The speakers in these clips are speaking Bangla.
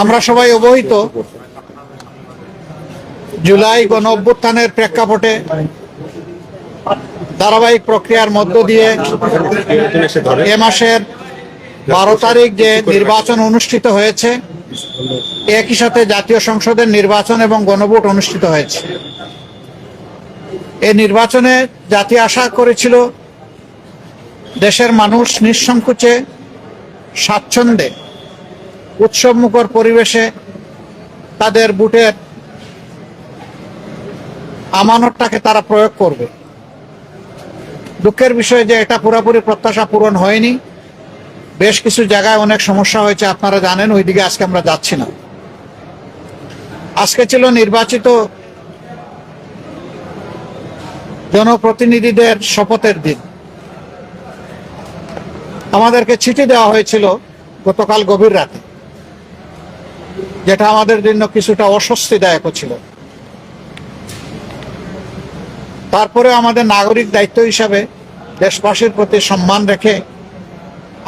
আমরা সবাই অবহিত, জুলাই গণ অভ্যুত্থানের প্রেক্ষাপটে ধারাবাহিক প্রক্রিয়ার মধ্য দিয়ে এ মাসের 12 তারিখ যে নির্বাচন অনুষ্ঠিত হয়েছে, একই সাথে জাতীয় সংসদের নির্বাচন এবং গণভোট অনুষ্ঠিত হয়েছে। এই নির্বাচনে জাতি আশা করেছিল দেশের মানুষ নিঃসংকোচে স্বাচ্ছন্দ্যে উৎসবমুখর পরিবেশে তাদের ভোটের আমানতটাকে তারা প্রয়োগ করবে। দুঃখের বিষয় যে এটা পুরোপুরি প্রত্যাশা পূরণ হয়নি। বেশ কিছু জায়গায় অনেক সমস্যা হয়েছে, আপনারা জানেন, ওইদিকে আজকে আমরা যাচ্ছি না। আজকে ছিল নির্বাচিত জনপ্রতিনিধিদের শপথের দিন। আমাদেরকে চিঠি দেওয়া হয়েছিল গতকাল গভীর রাতে, যেটা আমাদের জন্য কিছুটা অস্বস্তিদায়ক ছিল। তারপরে আমাদের নাগরিক দায়িত্ব হিসাবে দেশবাসীর প্রতি সম্মান রেখে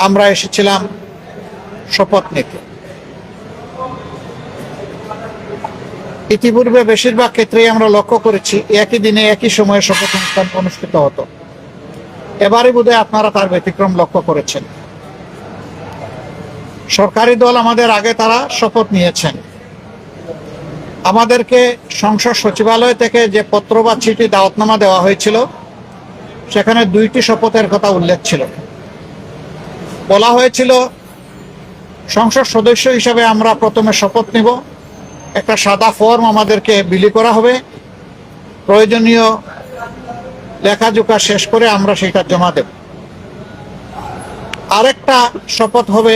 আমরা এসেছিলাম শপথ নিতে। ইতিপূর্বে বেশিরভাগ ক্ষেত্রেই আমরা লক্ষ্য করেছি একই দিনে একই সময়ে শপথ অনুষ্ঠান অনুষ্ঠিত হতো। এবারে বোধহয় আপনারা তার ব্যতিক্রম লক্ষ্য করেছেন। সরকারি দল আমাদের আগে তারা শপথ নিয়েছেন। আমাদেরকে সংসদ সচিবালয় থেকে যে পত্র বা চিঠি দাওয়াতনামা দেওয়া হয়েছিল, সেখানে 2টি শপথের কথা উল্লেখ ছিল। বলা হয়েছিল সংসদ সদস্য হিসাবে আমরা প্রথমে শপথ নিব, একটা সাদা ফর্ম আমাদেরকে বিলি করা হবে, প্রয়োজনীয় লেখাজোখা শেষ করে আমরা সেটা জমা দেব। আরেকটা শপথ হবে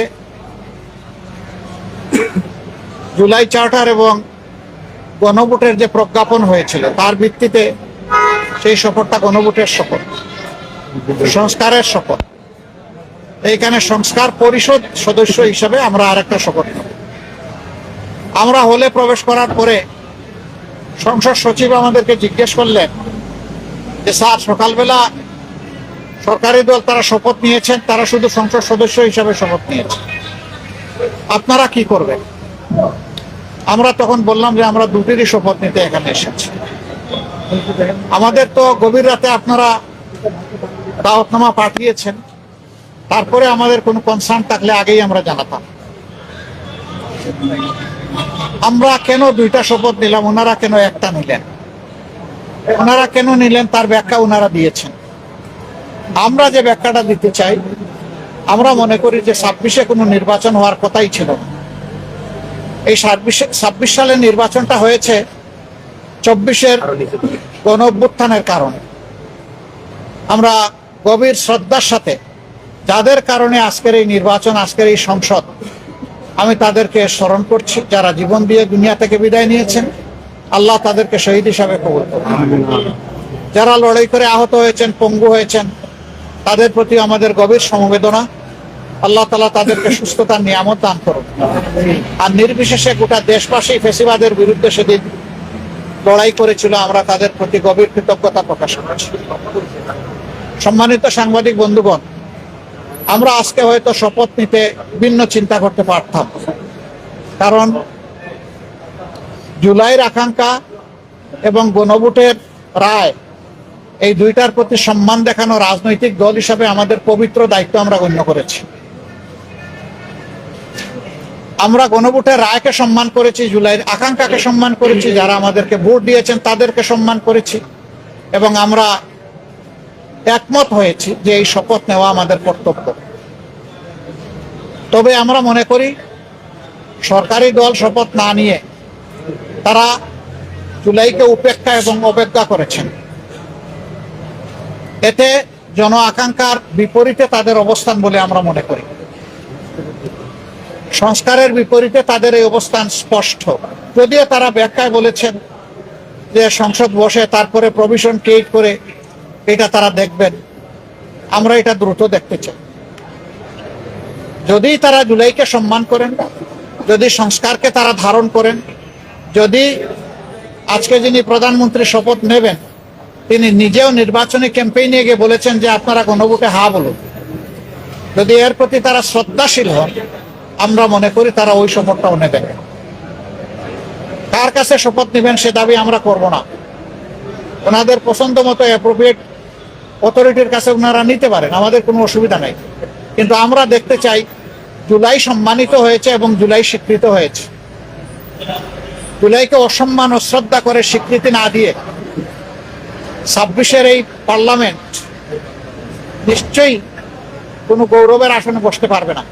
জুলাই চার্টার এবং গণভোটের যে প্রজ্ঞাপন হয়েছিল তার ভিত্তিতে সেই শপথটা গণভোটের শপথ, সংস্কারের শপথ। এইখানে সংস্কার পরিষদ সদস্য হিসাবে আমরা আরেকটা শপথ নেব। আমরা হলে প্রবেশ করার পরে সংসদ সচিব আমাদেরকে জিজ্ঞেস করলেন যে স্যার, সকালবেলা সরকারি দল তারা শপথ নিয়েছেন, তারা শুধু সংসদ সদস্য হিসাবে শপথ নিয়েছেন, আপনারা কি করবেন? আমরা তখন বললাম যে আমরা 2টিরই শপথ নিতে এখানে এসেছি। আমাদের তো গভীর রাতে আপনারা দাওয়াতনামা পাঠিয়েছেন, তারপরে আমাদের কোনো কনসার্ন থাকলে আগেই আমরা জানাতাম। আমরা কেন 2টা শপথ নিলাম, ওনারা কেন একটা নিলেন? ওনারা কেন নিলেন তার ব্যাখ্যা ওনারা দিয়েছেন। আমরা যে ব্যাখ্যাটা দিতে চাই, আমরা মনে করি যে 26-এ কোনো নির্বাচন হওয়ার কথাই ছিল না। এই 26 সালের নির্বাচনটা হয়েছে 24-এর গণ অভ্যুত্থানের কারণে। আমরা গভীর শ্রদ্ধার সাথে যাদের কারণে আজকের এই নির্বাচন, আজকের এই সংসদ, আমি তাদেরকে স্মরণ করছি, যারা জীবন দিয়ে দুনিয়া থেকে বিদায় নিয়েছেন। আল্লাহ তাদেরকে শহীদ হিসাবে কবুল করুন। যারা লড়াই করে আহত হয়েছেন, পঙ্গু হয়েছেন, তাদের প্রতি আমাদের গভীর সমবেদনা। আল্লাহ তাআলা তাদেরকে সুস্থতার নিয়ামত দান করুন। আর নির্বিশেষে গোটা দেশবাসী ফ্যাসিবাদের বিরুদ্ধে সেদিন লড়াই করেছিল, আমরা তাদের প্রতি গভীর কৃতজ্ঞতা প্রকাশ করছি। সম্মানিত সাংবাদিক বন্ধুগণ, আমরা আজকে হয়তো শপথ নিতে ভিন্ন চিন্তা করতে পারতাম, কারণ জুলাইয়ের আকাঙ্ক্ষা এবং গণভোটের রায়, এই 2টার প্রতি সম্মান দেখানো রাজনৈতিক দল হিসাবে আমাদের পবিত্র দায়িত্ব আমরা গণ্য করেছি। আমরা গণভোটের রায়কে সম্মান করেছি, জুলাইয়ের আকাঙ্ক্ষাকে সম্মান করেছি, যারা আমাদেরকে ভোট দিয়েছেন তাদেরকে সম্মান করেছি, এবং আমরা একমত হয়েছি যে এই শপথ নেওয়া আমাদের কর্তব্য। তবে আমরা মনে করি সরকারি দল শপথ না নিয়ে তারা জুলাইকে উপেক্ষা এবং অবজ্ঞা করেছেন। এতে জন আকাঙ্ক্ষার বিপরীতে তাদের অবস্থান বলে আমরা মনে করি। সংস্কারের বিপরীতে তাদের এই অবস্থান স্পষ্ট। যদিও তারা ব্যাখ্যায় বলেছেন যে সংসদ বসে তারপরে প্রভিশন ক্রিয়েট করে এটা তারা দেখবেন, আমরা এটা দ্রুত দেখতে চাই। যদি তারা জুলাইকে সম্মান করেন, যদি সংস্কারকে তারা ধারণ করেন, যদি আজকে যিনি প্রধানমন্ত্রী শপথ নেবেন তিনি নিজেও নির্বাচনী ক্যাম্পেইনে গিয়ে বলেছেন যে আপনারা গণভোটে হা বলুন, যদি এর প্রতি তারা শ্রদ্ধাশীল হন, আমরা মনে করি তারা ওই শপথটাও নেবেন। কার কাছে শপথ নেবেন সে দাবি আমরা করব না। ওনাদের পছন্দ মতো অ্যাপ্রোপ্রিয়েট অথরিটির কাছে ওনারা নিতে পারেন, আমাদের কোনো অসুবিধা নেই। কিন্তু আমরা দেখতে চাই জুলাই সম্মানিত হয়েছে এবং জুলাই স্বীকৃত হয়েছে। জুলাইকে অসম্মান অশ্রদ্ধা করে স্বীকৃতি না দিয়ে 26-এর এই পার্লামেন্ট নিশ্চয়ই কোনো গৌরবের আসনে বসতে পারবে না।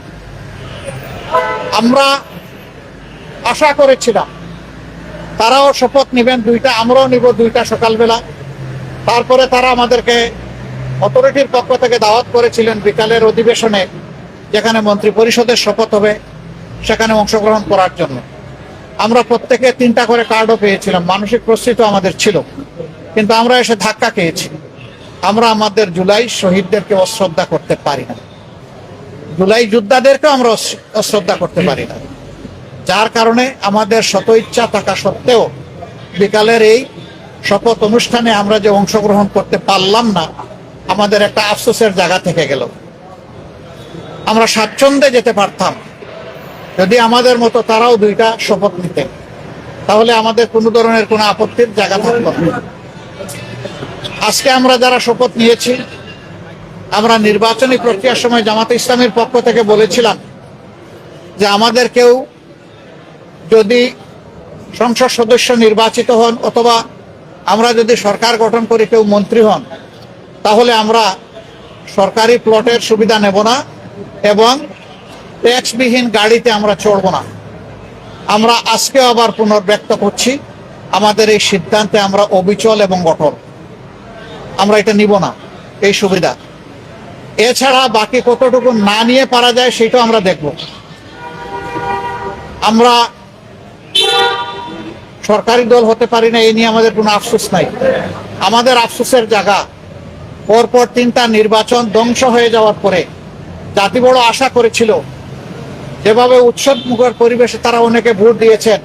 আমরা আশা করেছিলাম তারাও শপথ নেবেন দুইটা, আমরাও নিব দুইটা সকালবেলা। তারপরে তারা আমাদেরকে অথরিটির পক্ষ থেকে দাওয়াত করেছিলেন বিকালের অধিবেশনে, যেখানে মন্ত্রী পরিষদের শপথ হবে, সেখানে অংশগ্রহণ করার জন্য। আমরা প্রত্যেকে 3টা করে কার্ডও পেয়েছিলাম, মানসিক প্রস্তুতি আমাদের ছিল, কিন্তু আমরা এসে ধাক্কা খেয়েছি। আমরা আমাদের জুলাই শহীদদেরকে অশ্রদ্ধা করতে পারি না, জুলাই যোদ্ধাদেরকেও আমরা অশ্রদ্ধা করতে পারি না। যার কারণে আমাদের শত ইচ্ছা থাকা সত্ত্বেও বিকালের এই শপথ অনুষ্ঠানে আমরা যে অংশগ্রহণ করতে পারলাম না, আমাদের একটা আফসোসের জায়গা থেকে গেল। আমরা স্বাচ্ছন্দ্যে যেতে পারতাম যদি আমাদের মতো তারাও 2টা শপথ নিতেন, তাহলে আমাদের কোনো ধরনের কোনো আপত্তির জায়গা থাকতো না। আজকে আমরা যারা শপথ নিয়েছি, আমরা নির্বাচনী প্রক্রিয়ার সময় জামাতে ইসলামের পক্ষ থেকে বলেছিলাম যে আমাদের কেউ যদি সংসদ সদস্য নির্বাচিত হন অথবা আমরা যদি সরকার গঠন করি কেউ মন্ত্রী হন, তাহলে আমরা সরকারি প্লটের সুবিধা নেব না এবং ট্যাক্সবিহীন গাড়িতে আমরা চড়ব না। আমরা আজকে আবার পুনর্ব্যক্ত করছি, আমাদের এই সিদ্ধান্তে আমরা অবিচল এবং অটল। আমরা এটা নিব না, এই সুবিধা। এছাড়া বাকি কতটুকু না নিয়ে পারা যায় সেটাও আমরা দেখব। আমরা সরকারি দল হতে পারি না, এই নিয়ে আমাদের কোনো আফসোস নাই। আমাদের আফসোসের জায়গা পরপর 3টা নির্বাচন ধ্বংস হয়ে যাওয়ার পরে জাতি বড় আশা করেছিল, যেভাবে উৎসব মুখর পরিবেশে তারা অনেকে ভোট দিয়েছেন,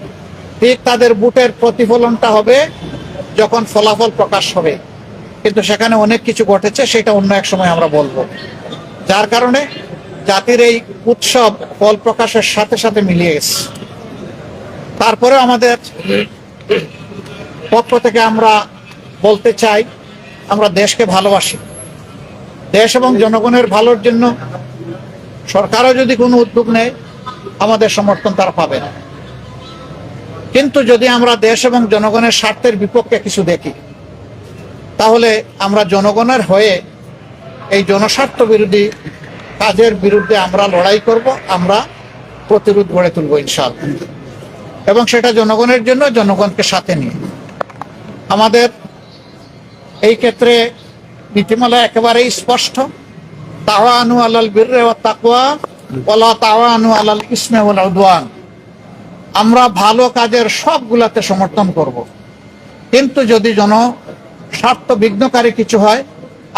ঠিক তাদের ভোটের প্রতিফলনটা হবে যখন ফলাফল প্রকাশ হবে। কিন্তু সেখানে অনেক কিছু ঘটেছে, সেটা অন্য এক সময় আমরা বলবো। যার কারণে জাতির এই উৎসব ফল প্রকাশের সাথে সাথে মিলিয়ে গেছে। তারপরে আমাদের পক্ষ থেকে আমরা বলতে চাই, আমরা দেশকে ভালোবাসি। দেশ এবং জনগণের ভালোর জন্য সরকারও যদি কোনো উদ্যোগ নেয়, আমাদের সমর্থন তারা পাবে না। কিন্তু যদি আমরা দেশ এবং জনগণের স্বার্থের বিপক্ষে কিছু দেখি, তাহলে আমরা জনগণের হয়ে এই জনস্বার্থ বিরোধী কাজের বিরুদ্ধে আমরা লড়াই করব, আমরা প্রতিরোধ গড়ে তুলব ইনশাআল্লাহ। এবং সেটা জনগণের জন্য, জনগণকে সাথে নিয়ে। আমাদের এই ক্ষেত্রে নীতিমালা একেবারেই স্পষ্ট, তাওয়ানু আলাল বিররি ওয়াত তাকওয়া ওয়ালা তাওয়ানু আলাল ইসমি ওয়াল উদওয়ান। আমরা ভালো কাজের সবগুলাতে সমর্থন করব, কিন্তু যদি জনস্বার্থ বিঘ্নকারী কিছু হয়,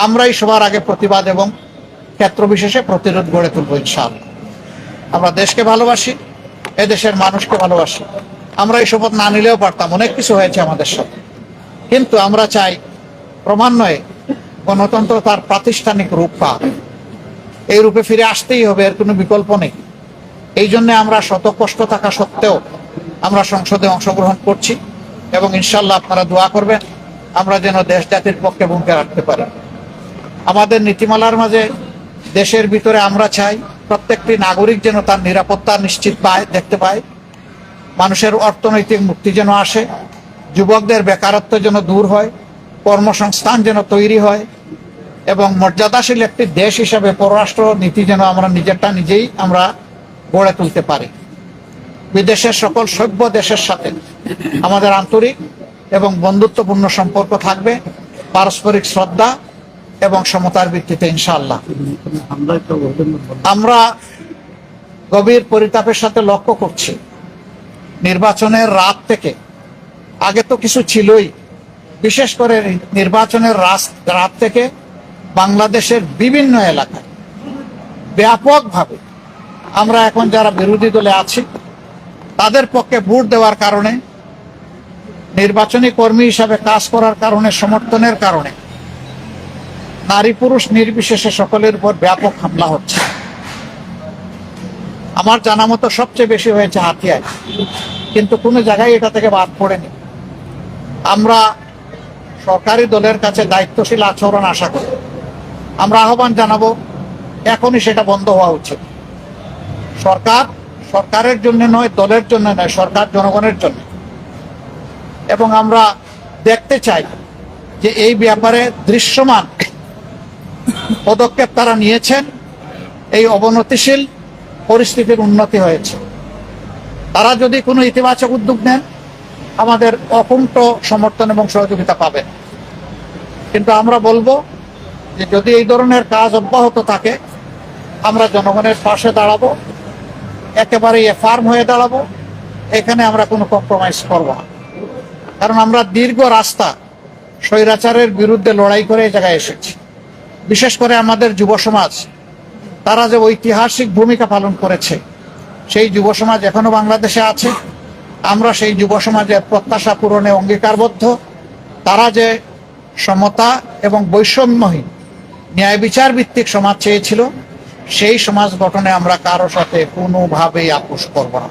আমরাই সবার আগে প্রতিবাদ এবং ক্ষেত্র বিশেষে প্রতিরোধ গড়ে তুলব ইনশাআল্লাহ। আমরা দেশকে ভালোবাসি, এদেশের মানুষকে ভালোবাসি। আমরা এই শপথ না নিলেও পারতাম, অনেক কিছু হয়েছে আমাদের সাথে। কিন্তু আমরা চাই ক্রমান্বয়ে গণতন্ত্র তার প্রাতিষ্ঠানিক রূপ পাক, এই রূপে ফিরে আসতেই হবে, এর কোনো বিকল্প নেই। এই জন্য আমরা শত কষ্ট থাকা সত্ত্বেও আমরা সংসদে অংশগ্রহণ করছি এবং ইনশাল্লাহ আপনারা দোয়া করবেন আমরা যেন দেশ জাতির পক্ষে ভূমিকা রাখতে পারি। আমাদের নীতিমালার মাঝে দেশের ভিতরে আমরা চাই প্রত্যেকটি নাগরিক যেন তার নিরাপত্তা নিশ্চিত পায়, দেখতে পায়। মানুষের অর্থনৈতিক মুক্তি যেন আসে, যুবকদের বেকারত্ব যেন দূর হয়, কর্মসংস্থান যেন তৈরি হয় এবং মর্যাদাশীল একটি দেশ হিসাবে পররাষ্ট্র নীতি যেন আমরা নিজেরটা নিজেই আমরা গড়ে তুলতে পারি। বিদেশের সকল সভ্য দেশের সাথে আমাদের আন্তরিক এবং বন্ধুত্বপূর্ণ সম্পর্ক থাকবে, পারস্পরিক শ্রদ্ধা এবং সমতার ভিত্তিতে ইনশাআল্লাহ। আমরা গভীর পরিতাপের সাথে লক্ষ্য করছি, নির্বাচনের রাত থেকে, আগে তো কিছু ছিলই, বিশেষ করে নির্বাচনের রাত থেকে বাংলাদেশের বিভিন্ন এলাকায় ব্যাপকভাবে আমরা এখন যারা বিরোধী দলে আছি তাদের পক্ষে ভোট দেওয়ার কারণে, নির্বাচনী কর্মী হিসাবে কাজ করার কারণে, সমর্থনের কারণে নারী পুরুষ নির্বিশেষে সকলের উপর ব্যাপক হামলা হচ্ছে। আমার জানা মতো সবচেয়ে বেশি হয়েছে হাতিয়ায়, কিন্তু কোনো জায়গায় এটা থেকে বাদ পড়েনি। আমরা সরকারি দলের কাছে দায়িত্বশীল আচরণ আশা করি। আমরা আহ্বান জানাবো এখনই সেটা বন্ধ হওয়া উচিত। সরকারের জন্য নয়, দলের জন্য নয়, সরকার জনগণের জন্য। এবং আমরা দেখতে চাই যে এই ব্যাপারে দৃশ্যমান পদক্ষেপ তারা নিয়েছেন, এই অবনতিশীল পরিস্থিতির উন্নতি হয়েছে। তারা যদি কোনো ইতিবাচক উদ্যোগ নেন, আমাদের অকুণ্ঠ সমর্থন এবং সহযোগিতা পাবেন। কিন্তু আমরা বলবো যে যদি এই ধরনের কাজ অব্যাহত থাকে, আমরা জনগণের পাশে দাঁড়াবো, একেবারে ফার্ম হয়ে দাঁড়াবো। এখানে আমরা কোনো কম্প্রোমাইজ করব না, কারণ আমরা দীর্ঘ রাস্তা স্বৈরাচারের বিরুদ্ধে লড়াই করে এই জায়গায় এসেছি। বিশেষ করে আমাদের যুব সমাজ, তারা যে ঐতিহাসিক ভূমিকা পালন করেছে, সেই যুব সমাজ এখনো বাংলাদেশে আছে। আমরা সেই যুব সমাজের প্রত্যাশা পূরণে অঙ্গীকারবদ্ধ। তারা যে সমতা এবং বৈষম্যহীন ন্যায় বিচার ভিত্তিক সমাজ চেয়েছিল, সেই সমাজ গঠনে আমরা কারো সাথে কোনোভাবেই আপোষ করব না।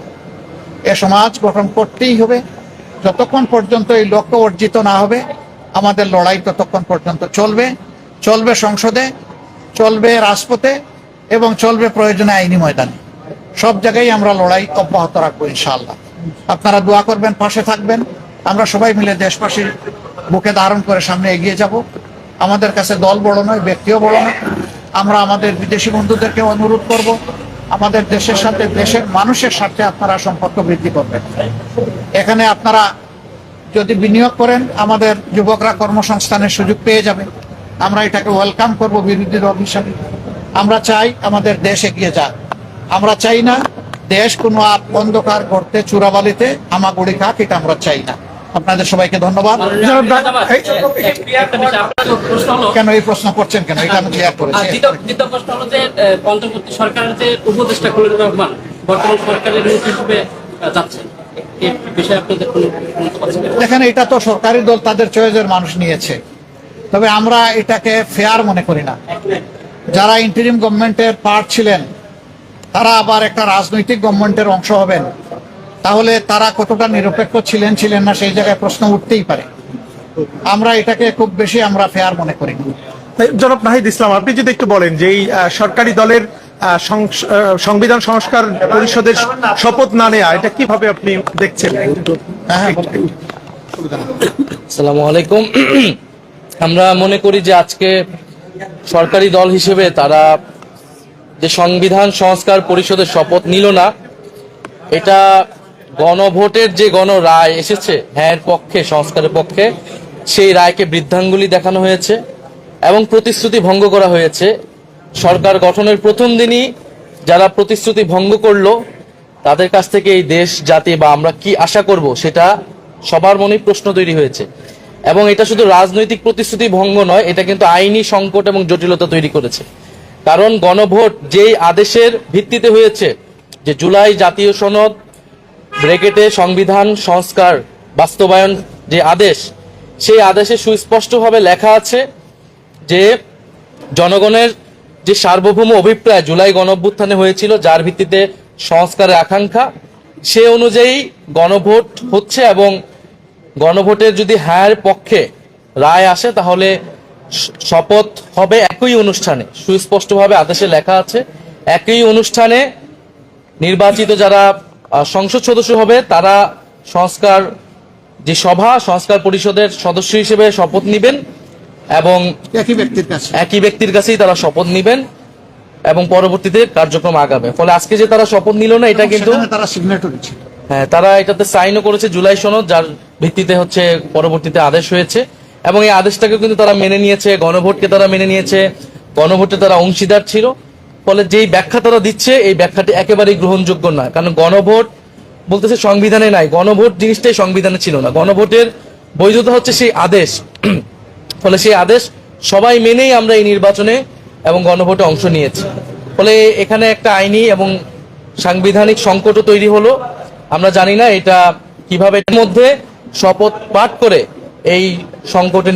এ সমাজ গঠন করতেই হবে। যতক্ষণ পর্যন্ত এই লক্ষ্য অর্জিত না হবে, আমাদের লড়াই ততক্ষণ পর্যন্ত চলবে। চলবে সংসদে, চলবে রাজপথে, এবং চলবে প্রয়োজনে আইনি ময়দানে। সব জায়গায় আমরা লড়াই অব্যাহত রাখবো ইনশাআল্লাহ। আপনারা দোয়া করবেন, পাশে থাকবেন। আমরা সবাই মিলে দেশবাসীর বুকে ধারণ করে সামনে এগিয়ে যাব। আমাদের কাছে দল বড় নয়, ব্যক্তিও বড় নয়। আমরা আমাদের বিদেশি বন্ধুদেরকে অনুরোধ করব, আমাদের দেশের সাথে, দেশের মানুষের সাথে আপনারা সম্পর্ক বৃদ্ধি করবেন। এখানে আপনারা যদি বিনিয়োগ করেন, আমাদের যুবকরা কর্মসংস্থানের সুযোগ পেয়ে যাবে। আমরা এটাকে ওয়েলকাম করব বিরোধী দল হিসাবে। আমরা চাই আমাদের দেশ এগিয়ে যাক। আমরা চাই না দেশ কোনো অন্ধকার করতে, চূড়াবালিতে হামাগুড়ি খাক, এটা আমরা চাই না। আপনাদের সবাইকে ধন্যবাদ। কেন এই প্রশ্ন করছেন কেন? এটা আমি ক্লিয়ার করেছি। দ্বিতীয় প্রশ্ন হলো যে অন্তর্বর্তী সরকারের যে উপদেষ্টা খলিলুর রহমান বর্তমান সরকারের মন্ত্রী হিসেবে যাচ্ছেন, এই বিষয়ে আপনাদের দেখেন, এটা তো সরকারি দল তাদের চয়েসের মানুষ নিয়েছে, তবে আমরা এটাকে ফেয়ার মনে করি না। যারা ইন্টারিম গভর্নমেন্টের পার্ট ছিলেন, তারা আবার একটা রাজনৈতিক গভর্নমেন্টের অংশ হবেন, তাহলে তারা কতটা নিরপেক্ষ ছিলেন না, সেই জায়গায় প্রশ্ন উঠতেই পারে। আমরা এটাকে খুব বেশি আমরা ফেয়ার মনে করি। জনাব নাহিদ ইসলাম, আপনি যদি একটু বলেন যে এই সরকারি দলের সংবিধান সংস্কার পরিষদের শপথ না নেয়া, এটা কিভাবে আপনি দেখছেন? আসসালামু আলাইকুম। আমরা মনে করি যে আজকে সরকারি দল হিসেবে তারা যে সংবিধান সংস্কার পরিষদের শপথ নিল না, এটা গণভোটের যে গণরায় এসেছে হ্যাঁ পক্ষে, সংস্কারের পক্ষে, সেই রায়কে বৃদ্ধাঙ্গুলি দেখানো হয়েছে এবং প্রতিশ্রুতি ভঙ্গ করা হয়েছে। সরকার গঠনের প্রথম দিনই যারা প্রতিশ্রুতি ভঙ্গ করলো, তাদের কাছ থেকে এই দেশ জাতি বা আমরা কি আশা করব, সেটা সবার মনেই প্রশ্ন তৈরি হয়েছে। এবং এটা শুধু রাজনৈতিক প্রতিশ্রুতি ভঙ্গ নয়, এটা কিন্তু আইনি সংকট এবং জটিলতা তৈরি করেছে। কারণ গণভোট যেই আদেশের ভিত্তিতে হয়েছে, যে জুলাই জাতীয় সনদ ব্রেকেটে সংবিধান সংস্কার বাস্তবায়ন যে আদেশ, সেই আদেশে সুস্পষ্টভাবে লেখা আছে যে জনগণের যে সার্বভৌম অভিপ্রায় জুলাই গণঅভ্যুত্থানে হয়েছিল, যার ভিত্তিতে সংস্কারের আকাঙ্ক্ষা, সে অনুযায়ী গণভোট হচ্ছে। এবং গণভোটের যদি হ্যাঁ পক্ষে রায় আসে, তাহলে শপথ হবে একই অনুষ্ঠানে। সুস্পষ্টভাবে আদেশে লেখা আছে, একই অনুষ্ঠানে নির্বাচিত যারা সংসদ সদস্য হবে, তারা সংস্কার যে সভা, সংস্কার পরিষদের সদস্য হিসেবে শপথ নিবেন এবং একই ব্যক্তির কাছেই তারা শপথ নিবেন এবং পরবর্তীতে কার্যক্রম আগাবে। ফলে আজকে যে তারা শপথ নিল না, এটা কিন্তু তারা সিগনেটরি ছিল। হ্যাঁ, তারা এটাতে সাইনও করেছে, জুলাই সনদ, যার ভিত্তিতে হচ্ছে পরবর্তীতে আদেশ হয়েছে। এবং এই আদেশটাকে কিন্তু তারা মেনে নিয়েছে, গণভোটকে তারা মেনে নিয়েছে, গণভোটে তারা অংশীদার ছিল। ফলে যেই ব্যাখ্যা তারা দিচ্ছে, এই ব্যাখ্যাটি একেবারেই গ্রহণযোগ্য নয়। কারণ গণভোট বলতেছে সংবিধানে নাই, গণভোট জিনিসটাই সংবিধানে ছিল না। গণভোটের বৈধতা হচ্ছে সেই আদেশ। ফলে সেই আদেশ সবাই মেনেই আমরা এই নির্বাচনে এবং গণভোটে অংশ নিয়েছি। ফলে এখানে একটা আইনি এবং সাংবিধানিক সংকটও তৈরি হলো। আমরা জানি না এটা কিভাবে মধ্যে শপথ পাঠ করে এই সংকটের